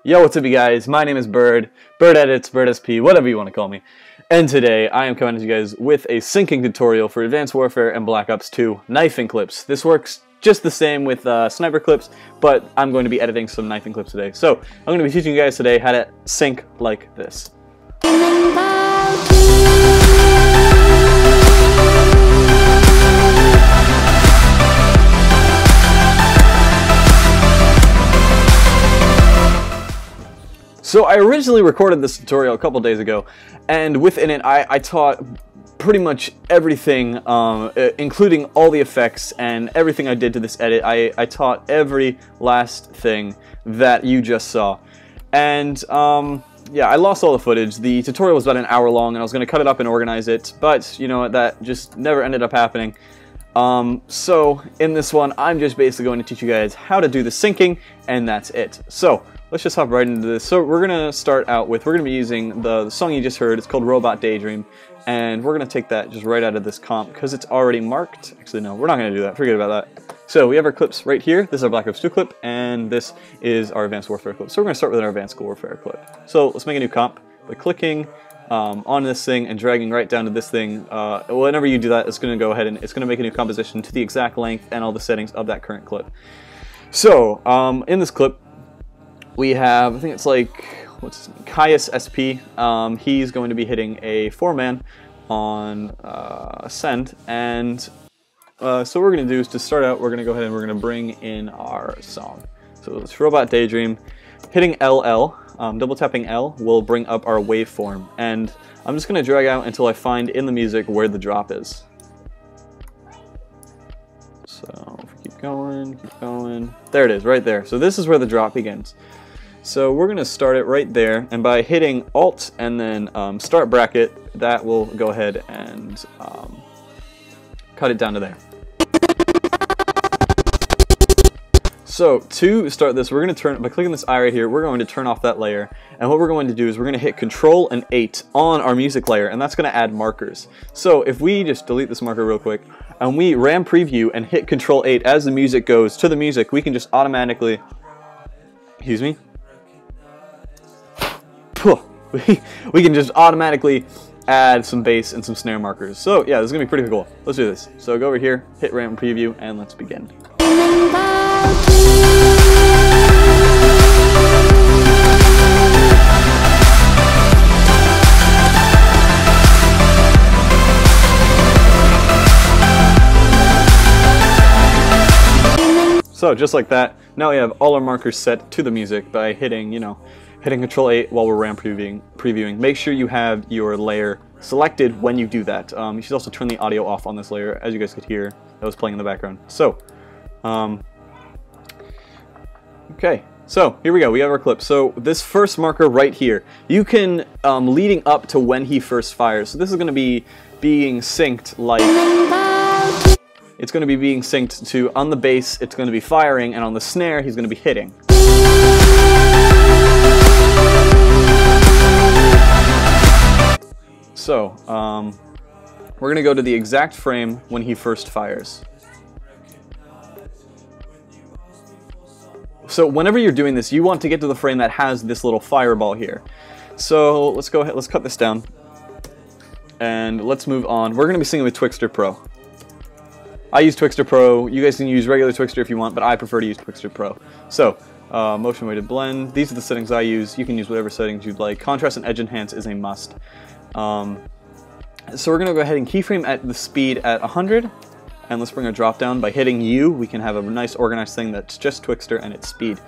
Yo, what's up you guys? My name is Burd, Burd Edits, Burd SP, whatever you want to call me. And today I am coming to you guys with a syncing tutorial for Advanced Warfare and Black Ops 2 knifing clips. This works just the same with sniper clips, but I'm going to be editing some knifing clips today. So I'm going to be teaching you guys today how to sync like this. So I originally recorded this tutorial a couple days ago, and within it I taught pretty much everything, including all the effects and everything I did to this edit. I taught every last thing that you just saw. And yeah, I lost all the footage. The tutorial was about an hour long, and I was going to cut it up and organize it, but you know what, that just never ended up happening. So in this one, I'm just basically going to teach you guys how to do the syncing, and that's it. So let's just hop right into this. So we're going to start out with, we're going to be using the song you just heard. It's called Robot Daydream, and we're going to take that just right out of this comp because it's already marked. Actually, no, we're not going to do that. Forget about that. So we have our clips right here. This is our Black Ops 2 clip, and this is our Advanced Warfare clip. So we're going to start with our Advanced Warfare clip. So let's make a new comp by clicking on this thing and dragging right down to this thing. Whenever you do that, it's going to go ahead and it's going to make a new composition to the exact length and all the settings of that current clip. So in this clip, we have, I think it's like, what's his name? Caius SP. He's going to be hitting a 4-man on Ascend, and so what we're going to do is, to start out, we're going to go ahead and we're going to bring in our song. So it's Robot Daydream. Hitting LL, double tapping L, will bring up our waveform, and I'm just going to drag out until I find in the music where the drop is. So if we keep going, there it is, right there. So this is where the drop begins. So we're going to start it right there, and by hitting Alt and then start bracket, that will go ahead and cut it down to there. So to start this, we're going to turn, by clicking this eye right here, we're going to turn off that layer, and what we're going to do is we're going to hit Control and 8 on our music layer, and that's going to add markers. So if we just delete this marker real quick, and we RAM preview and hit Control 8 as the music goes to the music, we can just automatically, excuse me, we can just automatically add some bass and some snare markers. So yeah, this is going to be pretty cool. Let's do this. So go over here, hit RAM preview, and let's begin. So just like that, now we have all our markers set to the music by hitting, hitting Control 8 while we're RAM previewing. Make sure you have your layer selected when you do that. You should also turn the audio off on this layer, as you guys could hear that was playing in the background. So, okay, so here we go. We have our clip. So this first marker right here, you can, leading up to when he first fires. So this is going to be being synced like, it's going to be being synced to, on the bass, it's going to be firing, and on the snare, he's going to be hitting. So, we're going to go to the exact frame when he first fires. So whenever you're doing this, you want to get to the frame that has this little fireball here. So let's go ahead, let's cut this down, and let's move on. We're going to be singing with Twixtor Pro. I use Twixtor Pro. You guys can use regular Twixtor if you want, but I prefer to use Twixtor Pro. So, motion weighted blend. These are the settings I use. You can use whatever settings you'd like. Contrast and edge enhance is a must. So we're going to go ahead and keyframe at the speed at 100, and let's bring our drop down. By hitting U, we can have a nice organized thing that's just Twixtor and its speed.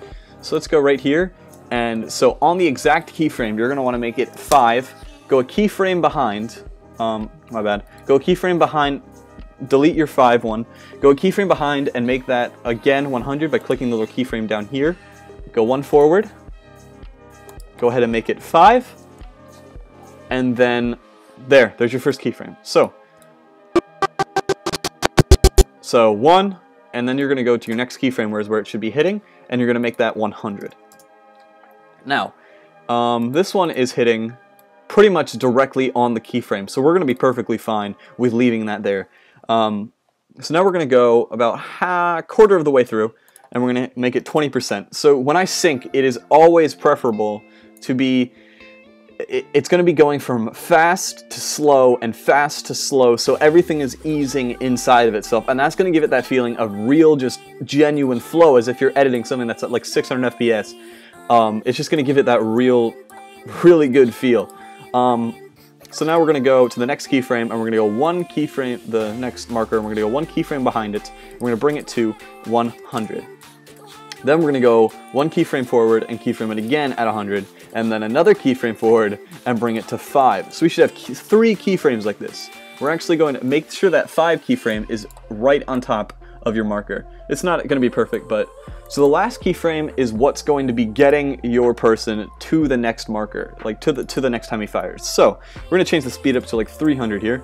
So let's go right here, and so on the exact keyframe, you're going to want to make it 5, go a keyframe behind, go a keyframe behind, delete your 5 one, go a keyframe behind and make that again 100 by clicking the little keyframe down here, go 1 forward, go ahead and make it 5, and then there's your first keyframe. So 1, and then you're going to go to your next keyframe where it should be hitting, and you're going to make that 100. Now, this one is hitting pretty much directly on the keyframe, so we're going to be perfectly fine with leaving that there. So now we're going to go about quarter of the way through, and we're going to make it 20%. So when I sync, it is always preferable to be, it's going to be going from fast to slow and fast to slow, so everything is easing inside of itself, and that's going to give it that feeling of real, just genuine flow, as if you're editing something that's at like 600 FPS. It's just going to give it that really good feel. So now we're going to go to the next keyframe, and we're going to go one keyframe, the next marker, and we're going to go one keyframe behind it. We're going to bring it to 100. Then we're going to go one keyframe forward and keyframe it again at 100, and then another keyframe forward and bring it to 5. So we should have 3 keyframes like this. We're actually going to make sure that 5 keyframe is right on top of your marker. It's not going to be perfect, but so the last keyframe is what's going to be getting your person to the next marker, like to the next time he fires. So we're going to change the speed up to like 300 here.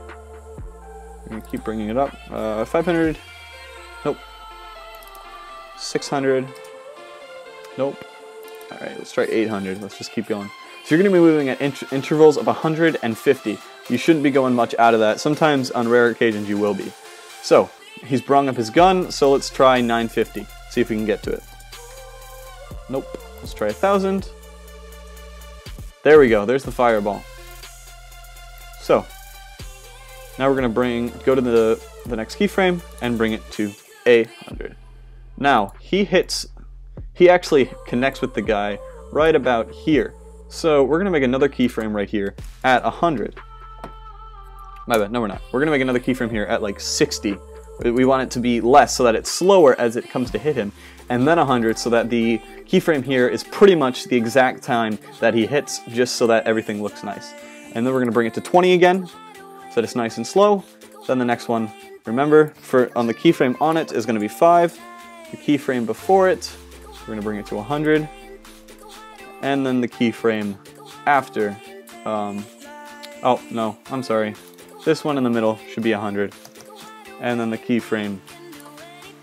We're going to keep bringing it up. 500. Nope. 600. Nope. All right, let's try 800. Let's just keep going. So you're going to be moving at intervals of 150. You shouldn't be going much out of that. Sometimes on rare occasions you will be. So he's brung up his gun, so let's try 950. See if we can get to it. Nope. Let's try 1000. There we go. There's the fireball. So now we're going to go to the next keyframe and bring it to 100. Now he actually connects with the guy right about here. So we're going to make another keyframe right here at 100. My bad. No, we're not. We're going to make another keyframe here at like 60. We want it to be less so that it's slower as it comes to hit him, and then 100 so that the keyframe here is pretty much the exact time that he hits, just so that everything looks nice. And then we're going to bring it to 20 again, so that it's nice and slow. Then the next one, remember, on the keyframe on it is going to be 5. The keyframe before it, we're going to bring it to 100. And then the keyframe after, oh no, I'm sorry. This one in the middle should be 100. And then the keyframe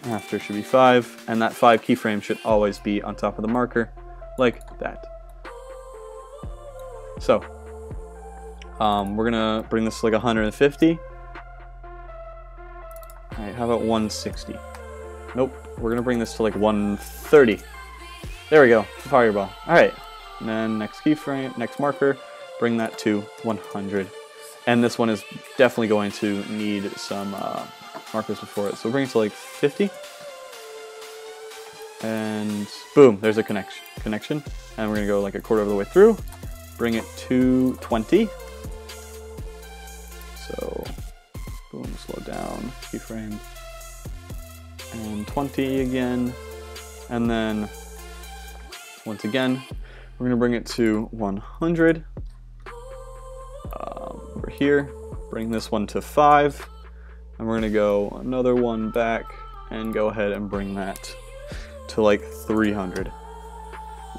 after should be 5, and that 5 keyframe should always be on top of the marker, like that. So, we're gonna bring this to like 150. Alright, how about 160? Nope, we're gonna bring this to like 130. There we go, fireball. Alright, and then next keyframe, next marker, bring that to 100. And this one is definitely going to need some markers before it. So we'll bring it to like 50. And boom, there's a connection. And we're gonna go like a quarter of the way through. Bring it to 20. So boom, slow down, keyframe. And 20 again. And then once again, we're gonna bring it to 100. Over here, bring this one to 5. And we're gonna go another one back and go ahead and bring that to like 300.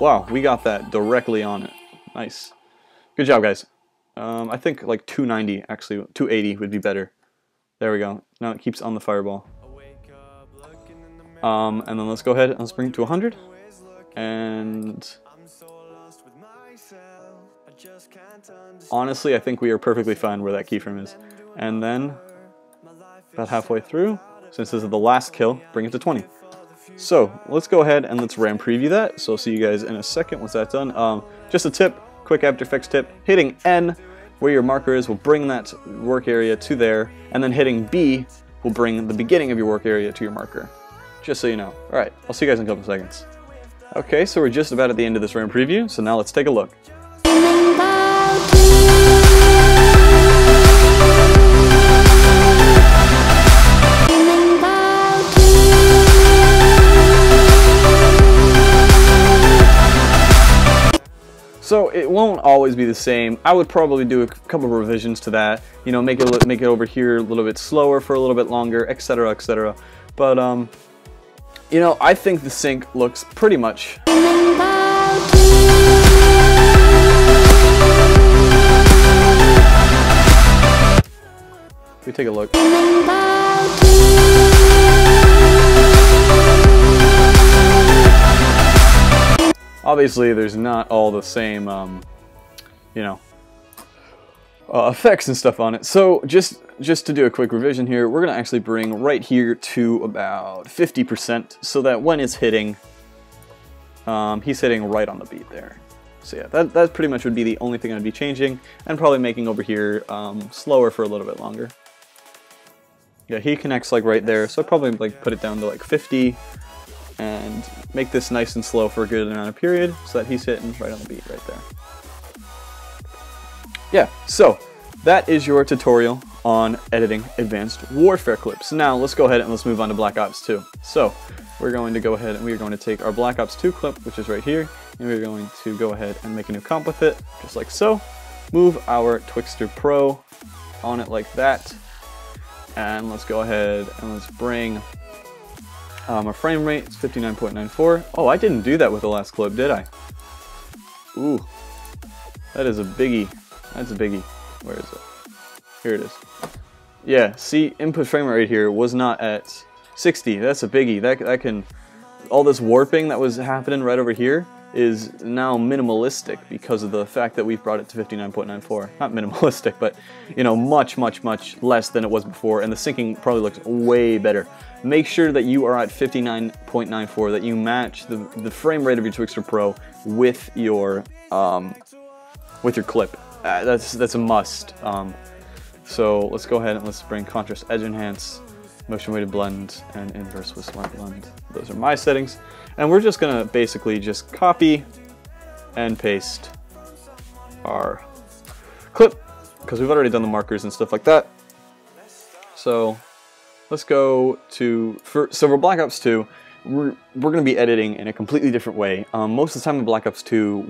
Wow, we got that directly on it. Nice. Good job, guys. I think like 290, actually, 280 would be better. There we go. Now it keeps on the fireball. And then let's go ahead and let's bring it to 100. And honestly, I think we are perfectly fine where that keyframe is. And then about halfway through, since this is the last kill, bring it to 20. So let's go ahead and let's RAM preview that. So I'll see you guys in a second once that's done. Just a tip, quick After Effects tip, hitting N where your marker is will bring that work area to there, and then hitting B will bring the beginning of your work area to your marker. Just so you know. Alright, I'll see you guys in a couple seconds. Okay, so we're just about at the end of this RAM preview, so now let's take a look. So it won't always be the same. I would probably do a couple of revisions to that. You know, make it over here a little bit slower for a little bit longer, etc., etc. But you know, I think the sync looks pretty much. If we take a look. Obviously, there's not all the same, you know, effects and stuff on it. So just to do a quick revision here, we're gonna actually bring right here to about 50%, so that when it's hitting, he's hitting right on the beat there. So yeah, that pretty much would be the only thing I'd be changing, and probably making over here slower for a little bit longer. Yeah, he connects like right there, so I'd probably like put it down to like 50, and make this nice and slow for a good amount of period, so that he's hitting right on the beat right there. Yeah, so that is your tutorial on editing advanced warfare clips. Now let's go ahead and let's move on to Black Ops 2. So we're going to go ahead and we're going to take our Black Ops 2 clip, which is right here, and we're going to go ahead and make a new comp with it, just like so. Move our Twixtor Pro on it like that, and let's go ahead and let's bring our frame rate. It's 59.94. Oh, I didn't do that with the last clip, did I? Ooh, that is a biggie. That's a biggie. Where is it? Here it is. Yeah, see, input frame rate here was not at 60. That's a biggie. That can, all this warping that was happening right over here is now minimalistic because of the fact that we've brought it to 59.94. Not minimalistic, but you know, much less than it was before, and the syncing probably looks way better. Make sure that you are at 59.94, that you match the frame rate of your Twixtor Pro with your clip. That's a must. So let's go ahead and let's bring contrast edge enhance, motion weighted blend, and inverse whistling blend. Those are my settings, and we're just gonna basically just copy and paste our clip because we've already done the markers and stuff like that. So let's go to so for Black Ops 2. We're going to be editing in a completely different way. Most of the time in Black Ops 2,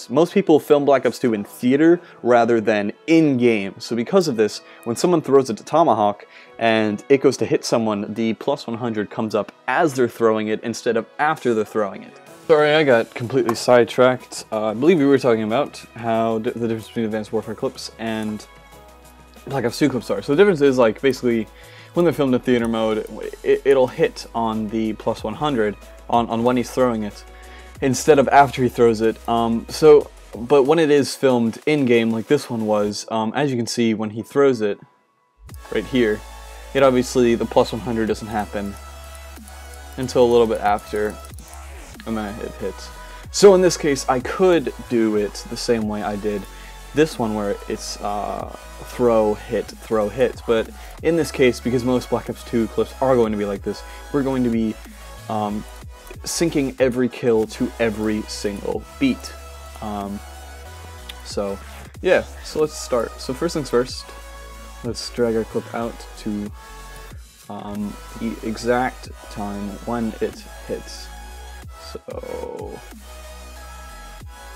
most people film Black Ops 2 in theater rather than in-game. So because of this, when someone throws a tomahawk and it goes to hit someone, the +100 comes up as they're throwing it instead of after they're throwing it. Sorry, I got completely sidetracked. I believe we were talking about how the difference between Advanced Warfare clips and Black Ops 2 clips are. So the difference is, like, basically, when they're filmed in theater mode, it'll hit on the +100 on when he's throwing it, instead of after he throws it. But when it is filmed in-game, like this one was, as you can see, when he throws it, right here, it obviously, the +100 doesn't happen until a little bit after, and then it hits. So in this case, I could do it the same way I did this one, where it's throw, hit, but in this case, because most Black Ops 2 clips are going to be like this, we're going to be syncing every kill to every single beat. So yeah, so let's start. So first things first, let's drag our clip out to the exact time when it hits. So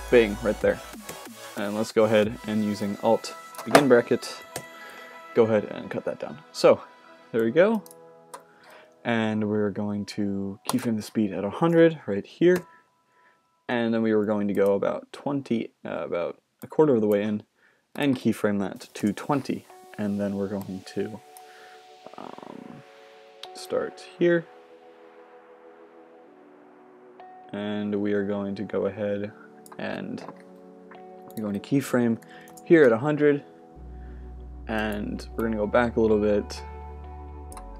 bing, right there. And let's go ahead and, using Alt begin bracket, go ahead and cut that down. So there we go. And we're going to keyframe the speed at 100 right here. And then we were going to go about about a quarter of the way in, and keyframe that to 20. And then we're going to start here. And we are going to go ahead and we're going to keyframe here at 100, and we're going to go back a little bit,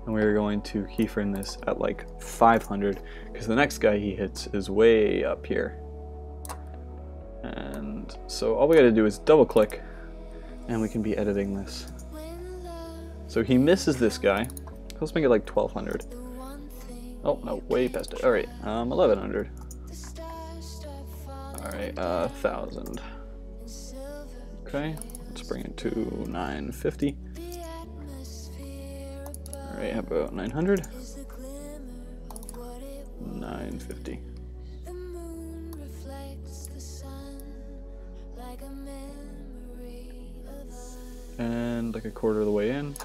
and we're going to keyframe this at like 500, because the next guy he hits is way up here. And so all we got to do is double click, and we can be editing this. So he misses this guy. Let's make it like 1200. Oh no, way past it. All right, 1100. All right, 1000. Okay, let's bring it to 950. Alright, how about 900? 950. And like a quarter of the way in.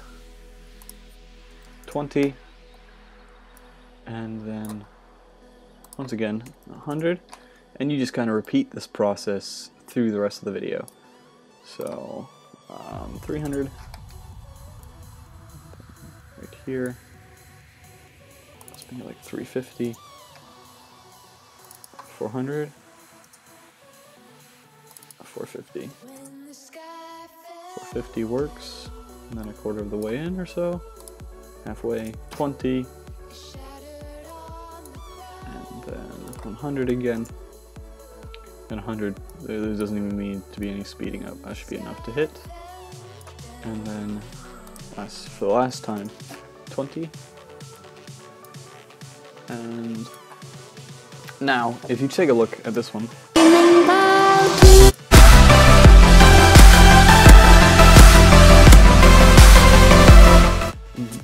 20. And then, once again, 100. And you just kind of repeat this process through the rest of the video. So 300 right here. Let's make it like 350, 400, 450, 50 works, and then a quarter of the way in or so. Halfway, 20. And then 100 again. And 100, there doesn't even need to be any speeding up. That should be enough to hit. And then, for the last time, 20. And now, if you take a look at this one,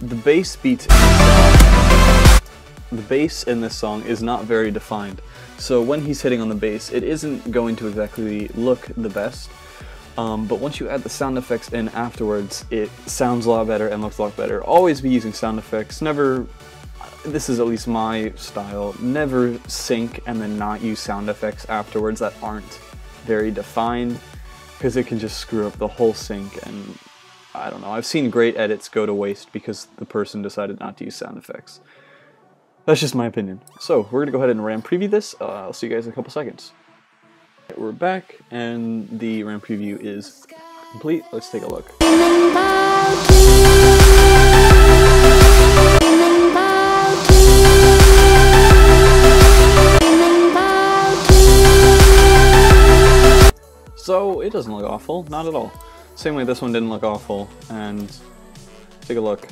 the bass beat in this song, the bass in this song is not very defined. So when he's hitting on the bass, it isn't going to exactly look the best. But once you add the sound effects in afterwards, it sounds a lot better and looks a lot better. Always be using sound effects. Never, this is at least my style, never sync and then not use sound effects afterwards that aren't very defined, because it can just screw up the whole sync. And I don't know, I've seen great edits go to waste because the person decided not to use sound effects. That's just my opinion. So we're gonna go ahead and RAM preview this. I'll see you guys in a couple seconds. We're back, and the RAM preview is complete. Let's take a look. So it doesn't look awful, not at all. Same way this one didn't look awful, and take a look.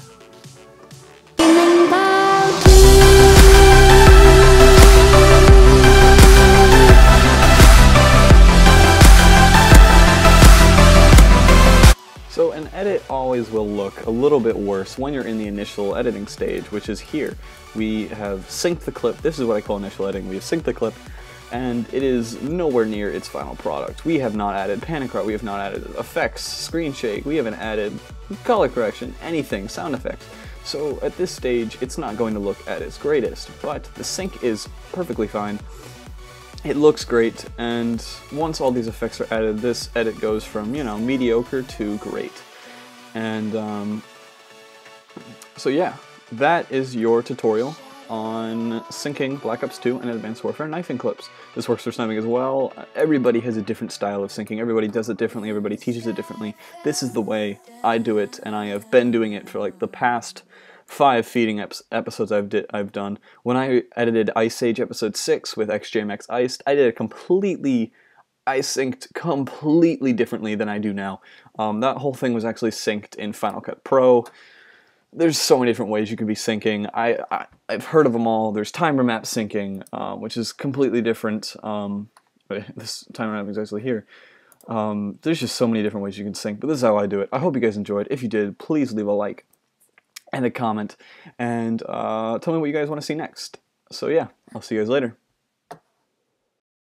So an edit always will look a little bit worse when you're in the initial editing stage, which is here. We have synced the clip. This is what I call initial editing. We have synced the clip, and it is nowhere near its final product. We have not added panic route, we have not added effects, screen shake, we haven't added color correction, anything, sound effects. So at this stage, it's not going to look at its greatest, but the sync is perfectly fine. It looks great, and once all these effects are added, this edit goes from, you know, mediocre to great. And so yeah, that is your tutorial on syncing Black Ops 2 and Advanced Warfare knifing clips. This works for sniping as well. Everybody has a different style of syncing. Everybody does it differently. Everybody teaches it differently. This is the way I do it, and I have been doing it for like the past 5 feeding episodes I've done. When I edited Ice Age episode 6 with XJMX Iced, I did it I synced completely differently than I do now. That whole thing was actually synced in Final Cut Pro. There's so many different ways you can be syncing. I've heard of them all. There's timer map syncing, which is completely different. This timer map is actually here. There's just so many different ways you can sync, but this is how I do it. I hope you guys enjoyed. If you did, please leave a like and a comment, and tell me what you guys want to see next. So yeah, I'll see you guys later.